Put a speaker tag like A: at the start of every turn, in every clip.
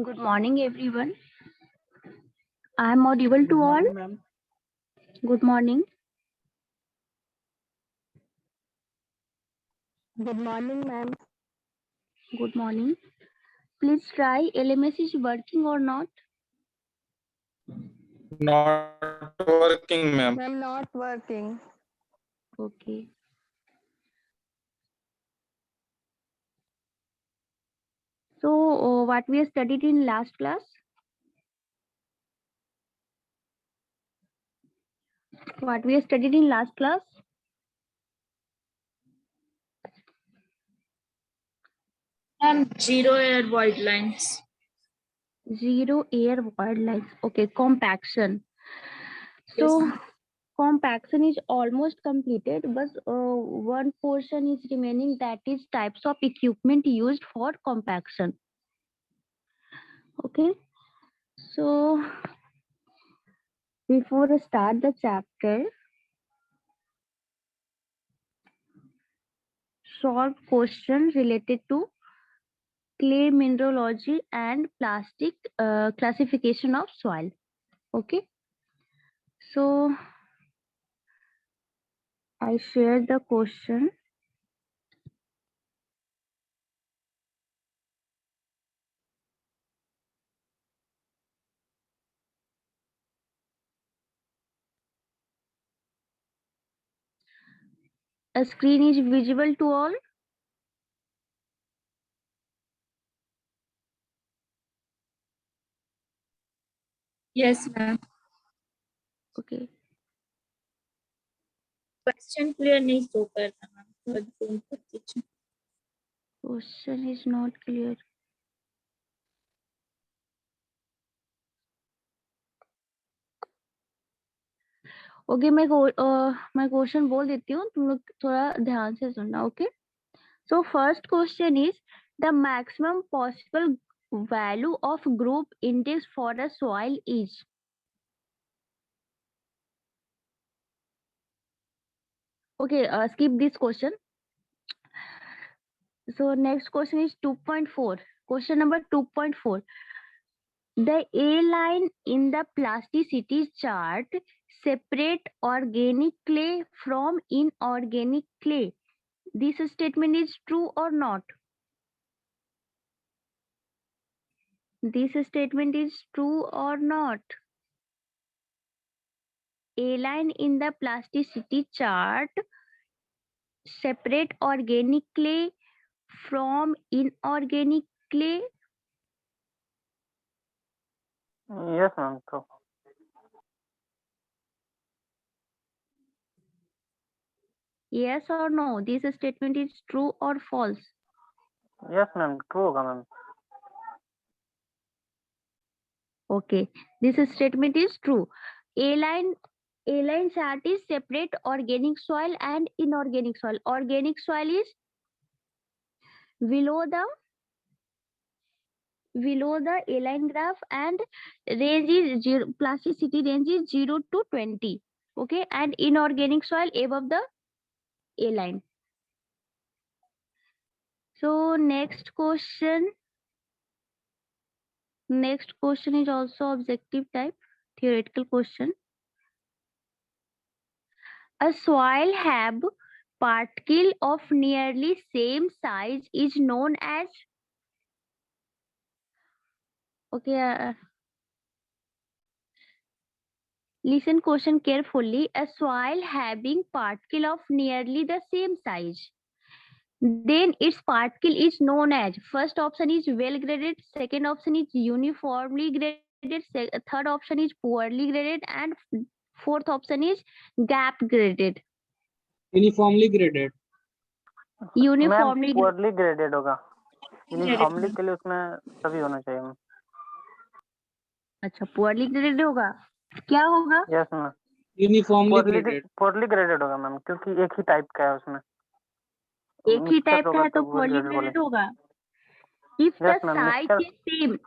A: Good morning, everyone. I am audible to all.
B: Ma'am.
A: Good morning.
C: Good morning, ma'am.
A: Good morning. Please try LMS is working or not.
B: Not working, ma'am.
C: Ma'am, not working.
A: Okay. So, what we studied in last class? What we studied in last class?
D: And zero air void lines.
A: Zero air void lines. Okay, compaction. So,
D: Yes.
A: compaction is almost completed, but one portion is remaining, that is types of equipment used for compaction. Okay. So, before I start the chapter, solve question related to clay mineralogy and plastic classification of soil. Okay. So I share the question. A screen is visible to all.
D: Yes, ma'am.
A: Okay.
D: Question clear नहीं show कर रहा ma'am, थोड़ा zoom कर दीजिए।
A: Question is not clear. Okay, मैं question बोल देती हूँ, तुम लोग थोड़ा ध्यान से सुनना. Okay. So first question is the maximum possible value of group index for a soil is. Okay, skip this question. So next question is 2.4. Question number 2.4. The A line in the plasticity chart separate organic clay from inorganic clay. This statement is true or not? This statement is true or not? A line in the plasticity chart separate organic clay from inorganic clay.
E: Yes, ma'am. True.
A: Yes or no? This statement is true or false?
E: Yes, ma'am. True होगा ma'am.
A: Okay, this statement is true. A-line chart is separate organic soil and inorganic soil. Organic soil is below the A-line graph, and range is zero, plasticity range is 0 to 20. Okay, and inorganic soil above the A-line. So next question is also objective type, theoretical question. A soil have particle of nearly same size is known as. Okay, listen question carefully. A soil having particle of nearly the same size, then its particle is known as. First option is well graded, second option is uniformly graded, third option is poorly graded, and fourth option is gap graded.
B: Uniformly graded.
E: Ma'am
A: Uniformly
E: poorly graded होगा. Uniformly
D: ma'am.
E: के लिए उसमें सभी होना चाहिए ma'am.
A: अच्छा, poorly graded होगा. क्या होगा?
E: Yes, ma'am.
B: Uniformly graded.
E: poorly graded होगा मैम, क्योंकि एक ही टाइप का है उसमें.
A: एक ही टाइप का है तो
E: well
A: poorly
E: graded
A: graded होगा. If
E: Yes,
A: the
E: ma'am.
A: size is same,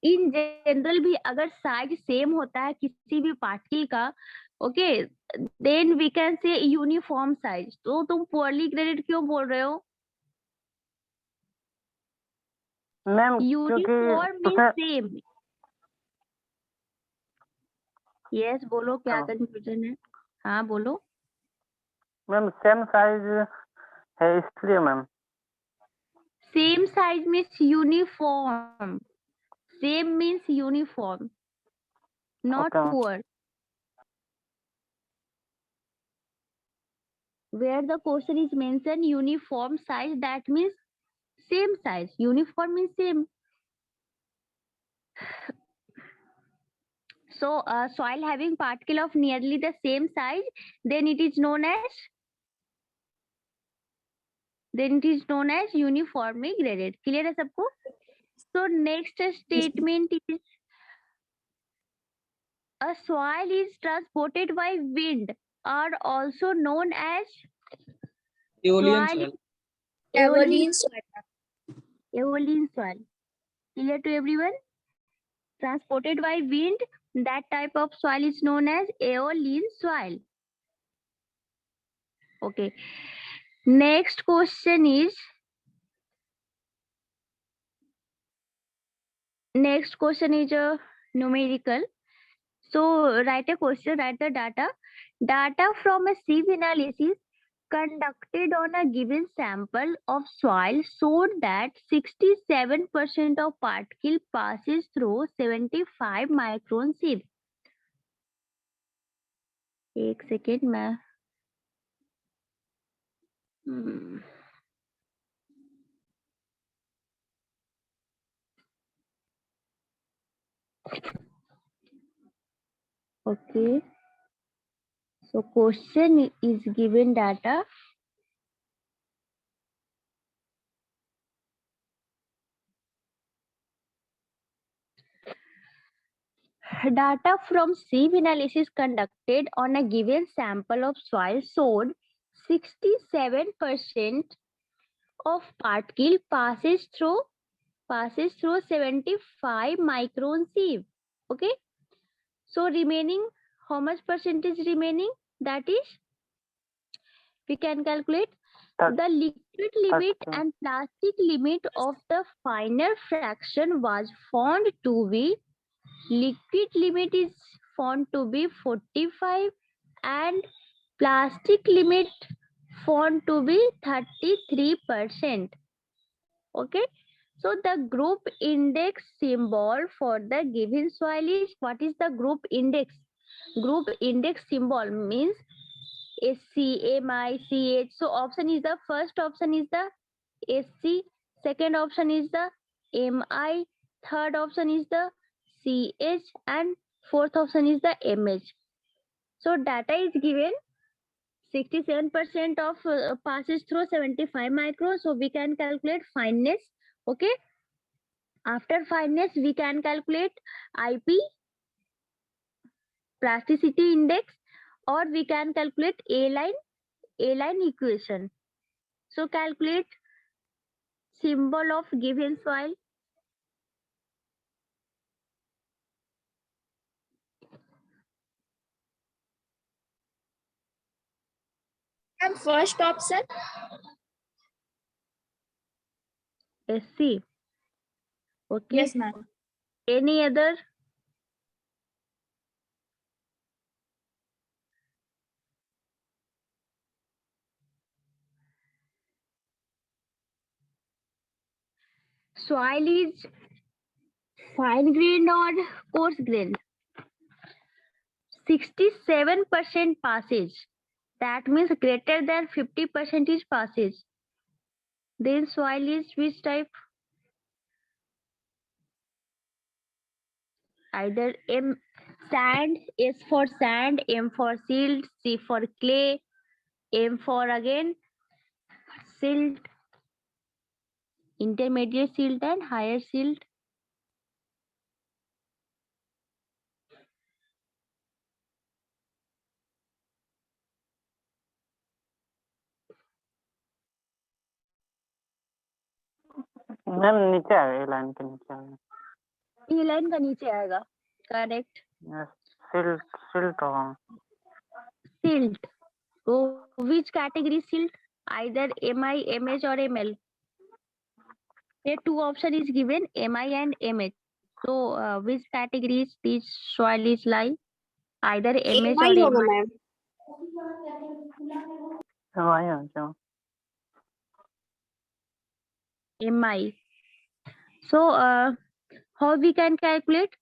A: in general भी अगर साइज सेम होता है किसी भी पार्टिकल का, okay, then we can say uniform size. तो तुम poorly graded क्यों बोल रहे हो?
E: मैम क्योंकि
A: यूनिफॉर्म मीन्स
E: उसमें
A: सेम। यस बोलो क्या
E: हाँ।
A: कंफ्यूजन है? हाँ बोलो।
E: मैम सेम साइज है इसलिए ma'am.
A: Same size means uniform. Same means uniform, not
E: okay ma'am.
A: poor. Where the question is mentioned uniform size, that means same size. Uniform means same. So soil having particle of nearly the same size, then it is known as uniformly graded. Clear है सबको? So next statement is a soil is transported by wind are also known as
B: Aeolian
A: soil.
B: soil.
A: Aeolian
D: soil.
A: Aeolian soil. Clear to everyone? Transported by wind, that type of soil is known as aeolian soil. Okay. Next question is a numerical. So write a question, write the data. Data from a sieve analysis conducted on a given sample of soil showed that 67% of particle passes through 75 micron sieve. एक second मैं okay. So question is given data. Data from sieve analysis conducted on a given sample of soil showed 67% of particle passes through 75 micron sieve. Okay. So remaining, how much percentage remaining? That is, we can calculate the liquid limit and plastic limit of the finer fraction was found to be, liquid limit is found to be 45 and plastic limit found to be 33%. Okay. So the group index symbol for the given soil is, what is the group index? Group index symbol means SC, MI, CH. So option is the first option is the SC, second option is the MI, third option is the CH, and fourth option is the MH. So data is given 67% of passes through 75 micro. So we can calculate fineness. Okay. After fineness, we can calculate IP, plasticity index, or we can calculate A-line equation. So calculate symbol of given soil.
D: And first option.
A: SC. Okay.
D: Yes, ma'am.
A: Any other? Soil is fine grained or coarse grained? 67% passage. That means greater than 50% is passage. Then soil is which type? Either M sand, S for sand, M for silt, C for clay, M for again silt, intermediate silt and higher silt.
E: Ma'am नीचे आएगा, ये line के नीचे आएगा।
A: ये line का नीचे आएगा। करेक्ट।
E: सिल्ट होगा।
A: Silt. So which category silt? Either MI, MH or ML? Here two option is given, Mi and Mh. So which categories this soil is lie? Either Mh or
F: होगा
A: Mi.
F: Ma'am.
E: वही हो जाओ।
A: Mi. So how we can calculate?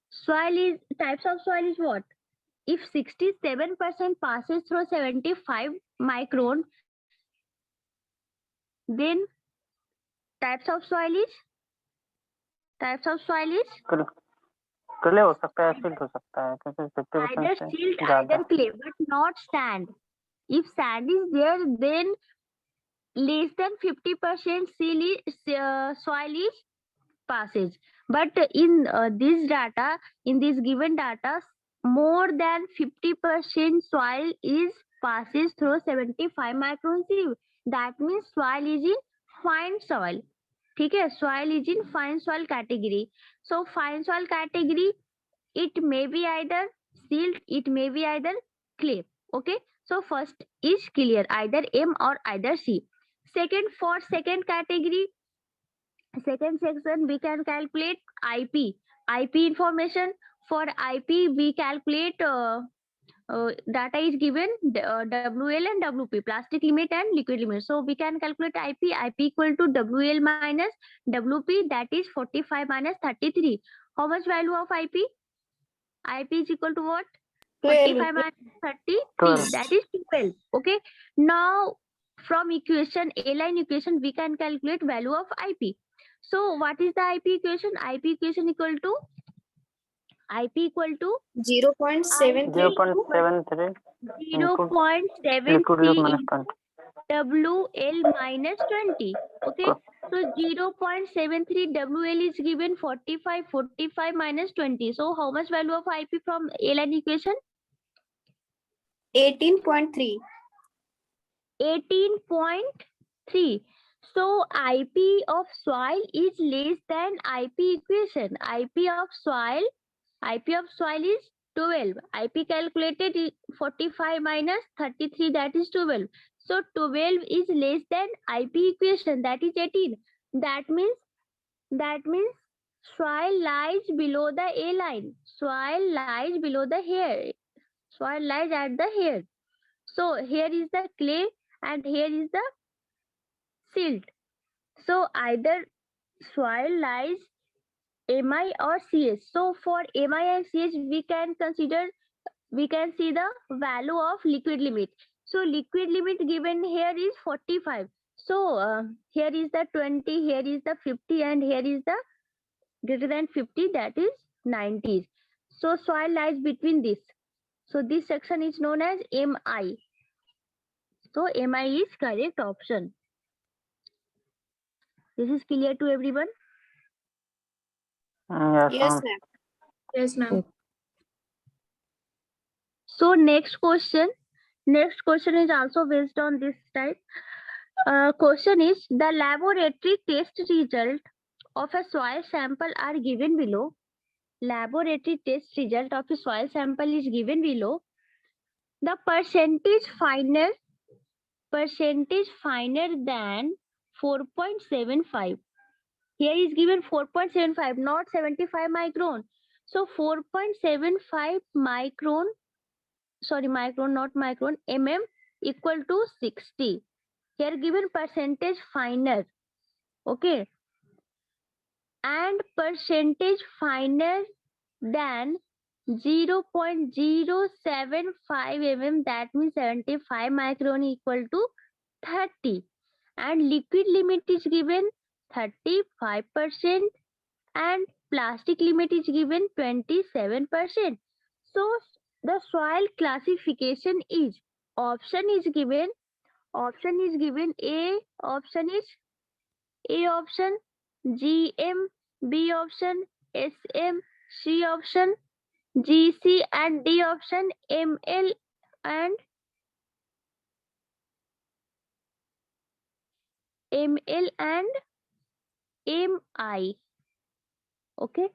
A: Soil is types of soil is what? If 67% passes through 75 micron, then types of soil is
E: clay हो सकता है, silt हो सकता है, क्योंकि 50%
A: either
E: से
A: silt,
E: ज्यादा।
A: either clay, but not sand. If sand is there, then less than 50% soil is passes. But in this data, in this given data, more than 50% soil is passes through 75 micron sieve. That means soil is in fine soil. ठीक है, soil is in fine soil category. So fine soil category, it may be either silt, it may be either clay. Okay, so first is clear, either M or either C. Second, for second category, second section, we can calculate IP information. For IP we calculate data is given, WL and WP, plastic limit and liquid limit. So we can calculate IP equal to WL minus WP, that is 45 minus 33. How much value of IP is equal to what? 45 minus 33,
E: 12.
A: that is 12. Okay, now from equation, A-line equation, we can calculate value of IP. So what is the IP equation? IP equation equal to
F: 0.73
E: 0.73 liquid loop minus 20.
A: WL minus 20. Okay, so 0.73 WL is given, 45 minus 20. So how much value of IP from A-line equation?
F: 18.3
A: 18.3. So IP of soil is less than IP equation. IP of soil is 12. IP calculated is 45 minus 33, that is 12. So 12 is less than IP equation, that is 18. That means soil lies below the A line. Soil lies below the hair. Soil lies at the hair. So here is the clay and here is the silt. So either soil lies Mi or Ch. So for Mi and Ch, we can see the value of liquid limit. So liquid limit given here is 45. So here is the 20, here is the 50, and here is the greater than 50, that is 90. So soil lies between this. So this section is known as Mi. So Mi is correct option. This is clear to everyone?
F: yes ma'am।
D: Yes, ma'am.
A: So next question is also based on this type. Question is, the laboratory test result of a soil sample are given below. Laboratory test result of a soil sample is given below. The percentage finer than 4.75. Here is given 4.75, not 75 micron. So 4.75 micron, not micron, mm equal to 60. Here given percentage finer. Okay. And percentage finer than 0.075 mm, that means 75 micron equal to 30. And liquid limit is given 35% and plastic limit is given 27%. So the soil classification is, option is given A option is GM, B option SM, C option GC, and D option ML and MI. Okay.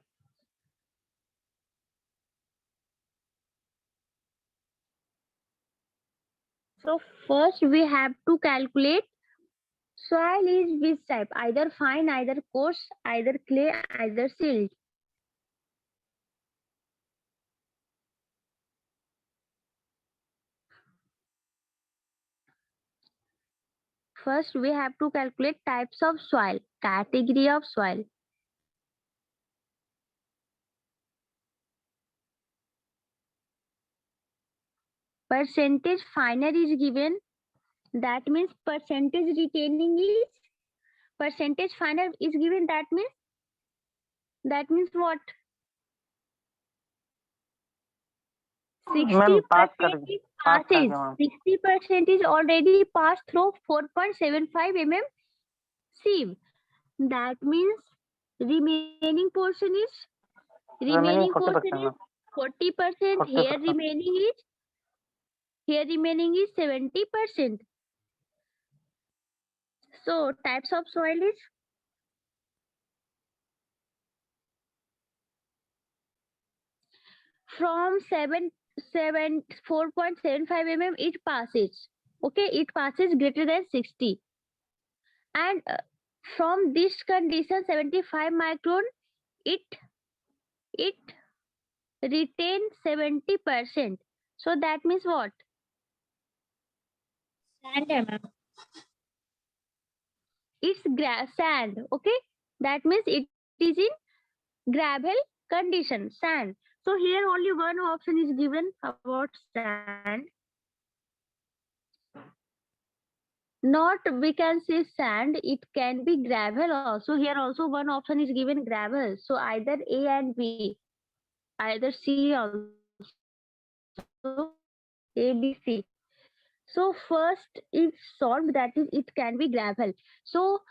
A: So first we have to calculate Soil is which type? Either fine, either coarse, either clay, either silt. First, we have to calculate types of soil, category of soil. Percentage finer is given. That means percentage retaining is percentage finer is given. That means what?
E: Ma'am pass
A: 60% is
E: पास कर
A: passes.
E: दो ma'am
A: 60% is already passed through 4.75 mm sieve. That means remaining portion is
E: remaining 40%
A: 40%.
E: Ma'am
A: 40%. Here
E: 40%.
A: remaining is 70%. So types of soil is from 4.75 mm it passes. Okay, it passes greater than 60. And from this condition 75 micron it retains 70%. So that means what?
D: sand है ma'am.
A: It's sand. Okay, that means it is in gravel condition, sand. So here only one option is given about sand. Not we can say sand, it can be gravel also. Here also one option is given gravel. So either A and B, either C also, A, B, C. So first if solved, that is it can be gravel. So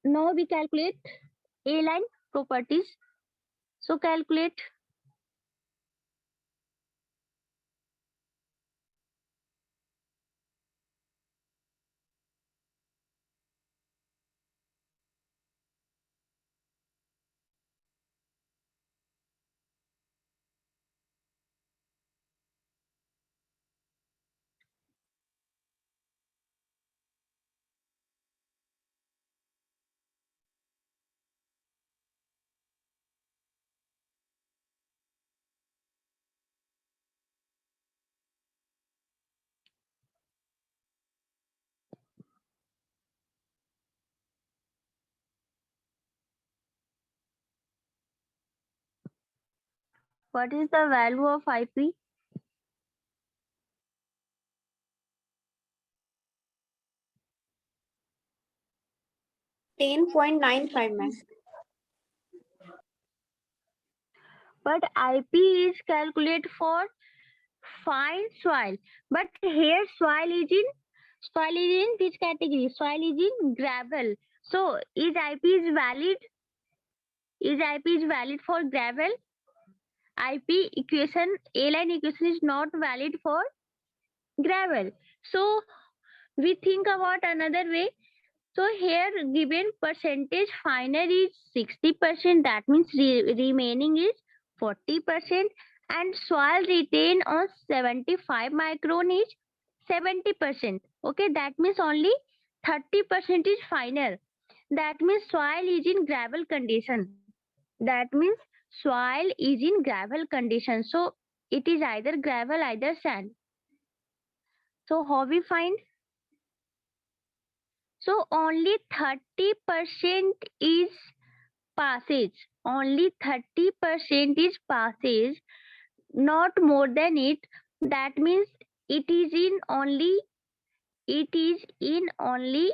A: now we calculate A line properties. So calculate what is the value of IP?
F: $10.95, ma'am.
A: But IP is calculated for fine soil. But here soil is in which category? Soil is in gravel. So is IP is valid? Is IP is valid for gravel? IP equation, A line equation is not valid for gravel. So we think about another way. So here given percentage finer is 60%, that means remaining is 40%, and soil retain on 75 micron is 70%. Okay, that means only 30% is finer. That means soil is in gravel condition. That means soil is in gravel condition. So it is either gravel, either sand. So how we find? So only 30% is passage. Only 30% is passage, not more than it. That means it is in only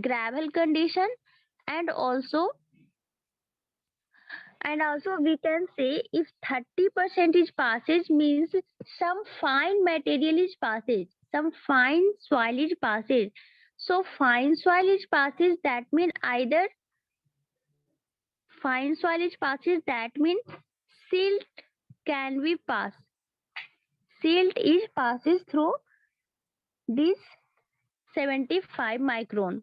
A: gravel condition, and also we can say if 30% is passage means some fine material is passage, some fine soil is passage. So fine soil is passage, that means either fine soil is passage, that means silt can be passed. Silt is passes through this 75 micron.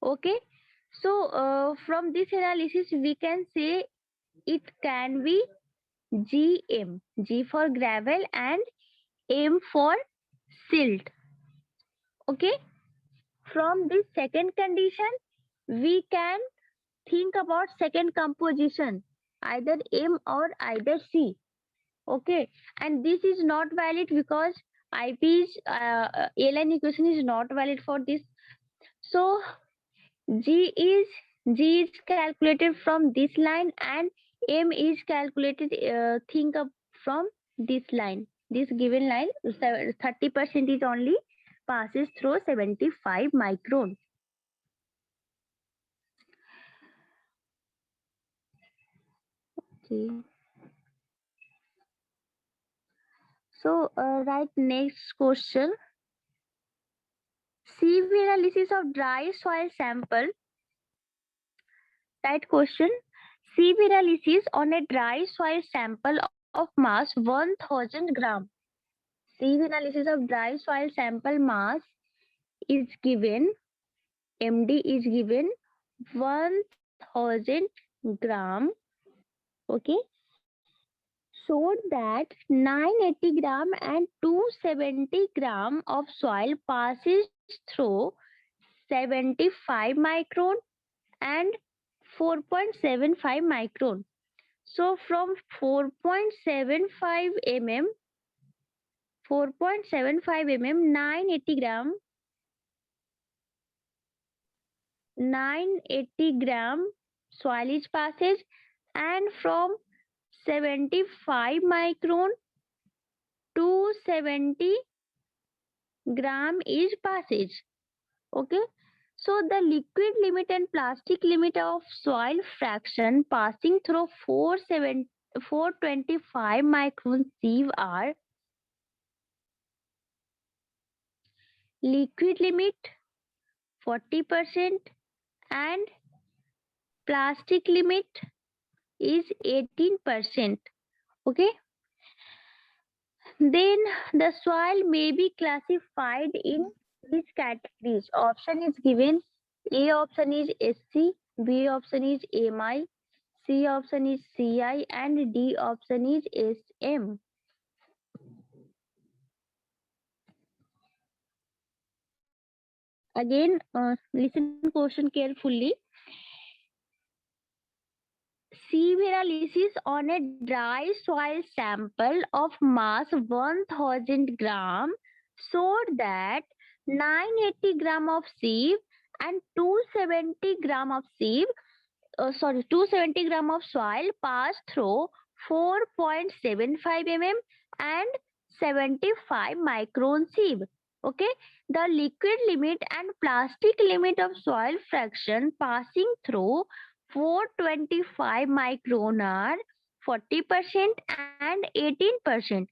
A: Okay, so from this analysis we can say it can be GM, G for gravel and M for silt. Okay, From this second condition, we can think about second composition, either M or either C. Okay, and this is not valid because IP's A-line equation is not valid for this. So G is calculated from this line and M is calculated think of from this line. This given line 30% is only passes through 75 micron. Okay. So right, next question. Sieve analysis of dry soil sample. Right question. Sieve analysis on a dry soil sample of mass 1000 gram. Sieve analysis of dry soil sample mass is given. MD is given 1000 gram. Okay. Showed that 980 gram and 270 gram of soil passes through 75 micron and 4.75 micron. So from 4.75 mm, 980 gram, 980 gram soil is passes, and from 75 micron to 70 gram is passage. Okay. So the liquid limit and plastic limit of soil fraction passing through 425 micron sieve are liquid limit 40% and plastic limit is 18%. Okay. Then the soil may be classified in these categories. Option is given. A option is SC, B option is MI, C option is CI, and D option is SM. Again, listen question carefully. Sieve analysis on a dry soil sample of mass 1000 gram showed that 980 gram of sieve and 270 gram of 270 gram of soil passed through 4.75 mm and 75 micron sieve. Okay, the liquid limit and plastic limit of soil fraction passing through 425 micron are 40% and 18%.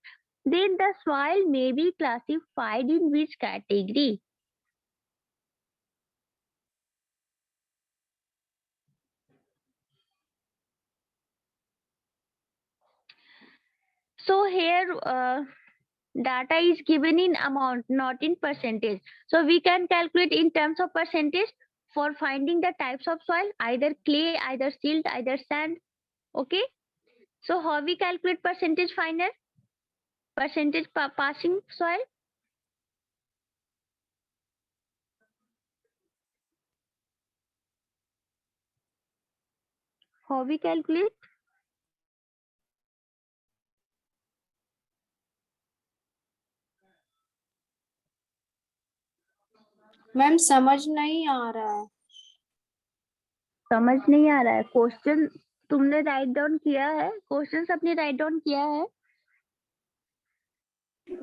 A: Then the soil may be classified in which category? So here data is given in amount, not in percentage. So we can calculate in terms of percentage for finding the types of soil, either clay, either silt, either sand. Okay. So how we calculate percentage final? Percentage passing soil? How we calculate?
F: Ma'am समझ नहीं आ रहा है.
A: समझ नहीं आ रहा है. Question तुमने write down किया है? क्वेश्चन अपने राइट डाउन किया है?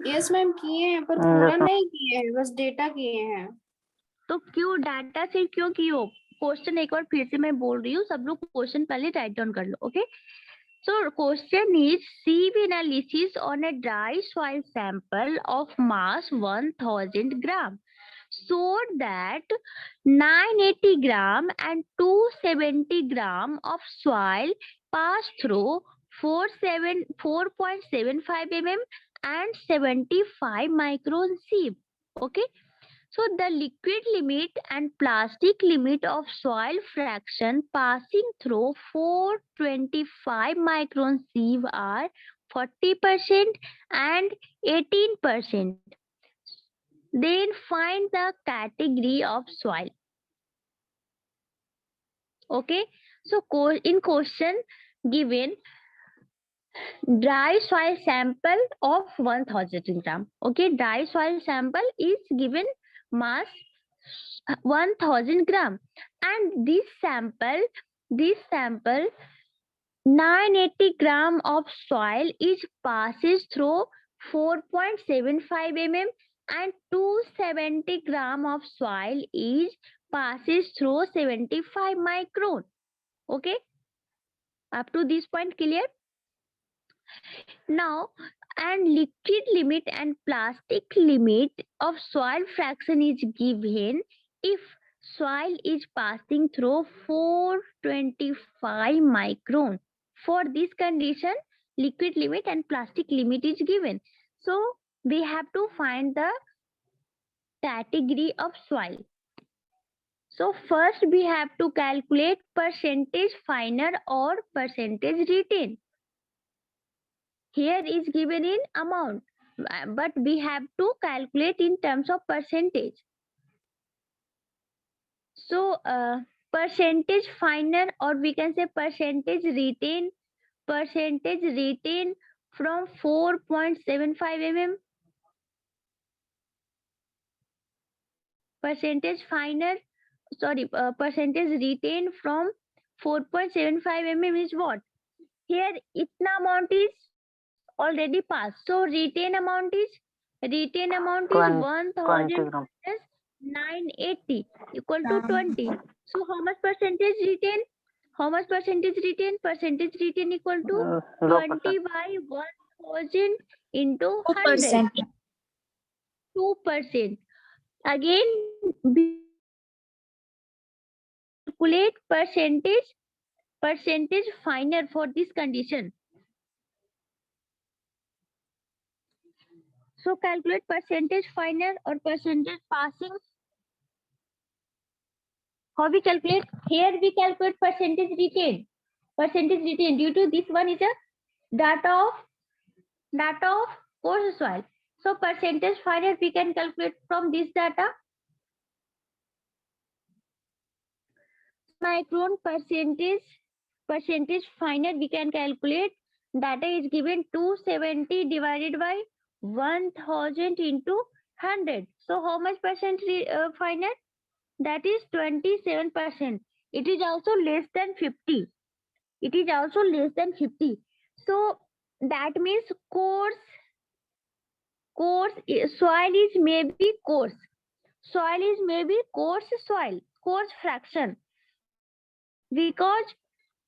F: यस मैम किए हैं पर पूरा नहीं किए हैं, बस डेटा किए हैं.
A: तो क्यों डाटा से क्यों कियो? क्वेश्चन एक बार फिर से मैं बोल रही हूँ, सब लोग क्वेश्चन पहले राइट डाउन कर लो. Okay. So question is sieve analysis on a dry soil sample of mass 1000 gram showed that 980 gram and 270 gram of soil passed through 4.75 mm and 75 micron sieve. Okay. So the liquid limit and plastic limit of soil fraction passing through 425 micron sieve are 40% and 18%. Then find the category of soil. Okay, so in question given dry soil sample of 1000 gram. Okay, dry soil sample is given mass 1000 gram, and this sample 980 gram of soil is passes through 4.75 mm, and 270 gram of soil is passes through 75 micron. Okay, up to this point clear? Now, and liquid limit and plastic limit of soil fraction is given if soil is passing through 425 micron. For this condition, liquid limit and plastic limit is given. So we have to find the category of soil. So first we have to calculate percentage finer or percentage retain. Here is given in amount, but we have to calculate in terms of percentage. So percentage finer, or we can say percentage retain from 4.75 mm. Percentage finer, percentage retain from 4.75 mm is what? Here itna amount is already passed. So retain amount is
E: 20
A: 1000
E: gram.
A: minus 980 equal to 20. So how much percentage retain? How much percentage retain? Percentage retain equal to 20 by 1000 into 100. 2%. Again, calculate percentage finer for this condition. So calculate percentage finer or percentage passing. How we calculate? Here we calculate percentage retain. Percentage retain, due to this one is a data of coarse soil. So percentage finer we can calculate from this data. Micron percentage finer we can calculate. Data is given 270 divided by 1000 into 100. So how much percent finer? That is 27%. It is also less than 50. It is also less than 50. So that means coarse soil is maybe coarse. Soil is maybe coarse soil, coarse fraction. Because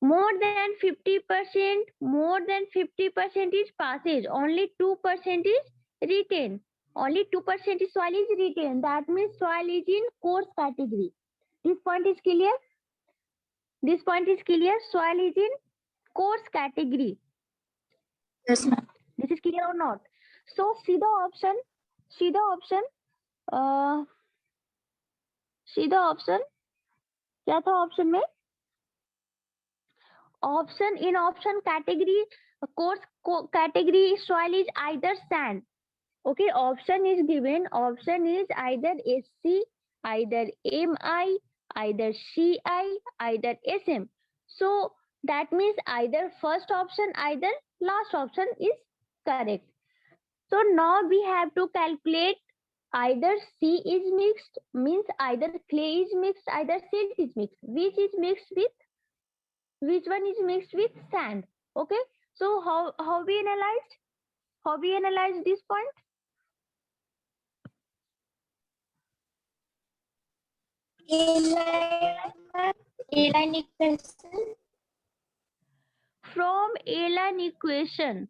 A: more than 50% is passage, only 2% is retain. Only 2% is soil is retained. That means soil is in coarse category. This point is clear? This point is clear. Soil is in coarse category.
D: Yes, ma'am.
A: This is clear or not? So see the option. See the option. क्या था option में? Option category, coarse category soil is either sand. Okay, option is given. Option is either SC, either MI, either CI, either SM. So that means either first option, either last option is correct. So now we have to calculate either C is mixed, means either clay is mixed, either silt is mixed. Which one is mixed with sand? Okay, so how we analyzed this point?
F: A-line equation.
A: From A-line equation.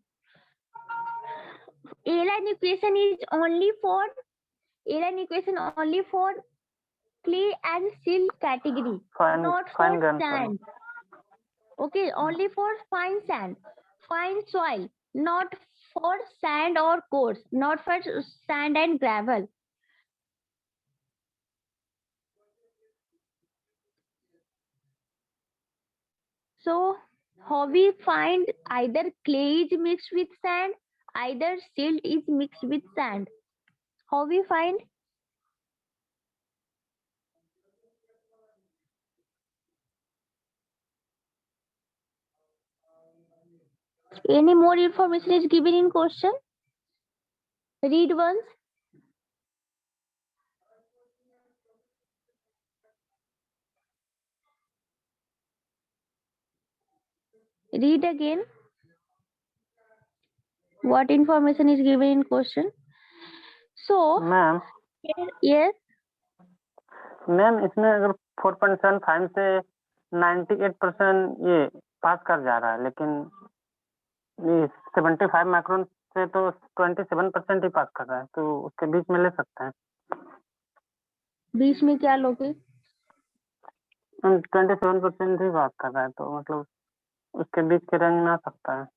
A: A-line equation is only for clay and silt category, not for sand. Okay, only for fine sand, fine soil, not for sand or coarse, not for sand and gravel. So how we find either clay is mixed with sand, either silt is mixed with sand? How we find? Any more information is given in question? Read once. Read again. What information is given in question? So,
E: ma'am
A: yes,
E: ma'am इसमें अगर 4.75 से 98% ये पास कर जा रहा है, लेकिन ये 75 माइक्रोन से तो 27% ही पास कर रहा है, तो उसके बीच में ले सकते हैं।
A: बीच में क्या लोगे?
E: 27% ही पास कर रहा है, तो मतलब उसके बीच के रेंज में आ सकता है।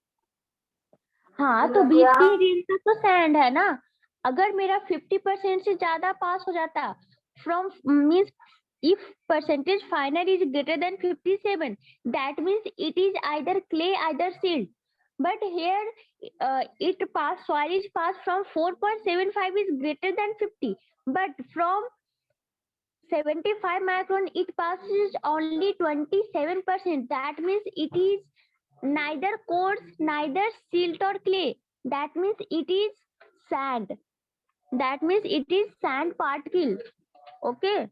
A: हाँ, तो बीच की रेंज का तो सैंड है ना। अगर मेरा 50% से ज्यादा पास हो जाता, from means if percentage final is greater than 57, that means it is either clay, either silt. But here it pass, soil is passed from 4.75 is greater than 50, but from 75 micron it passes only 27%. That means it is neither coarse, neither silt or clay. That means it is sand. That means it is sand particle. Okay.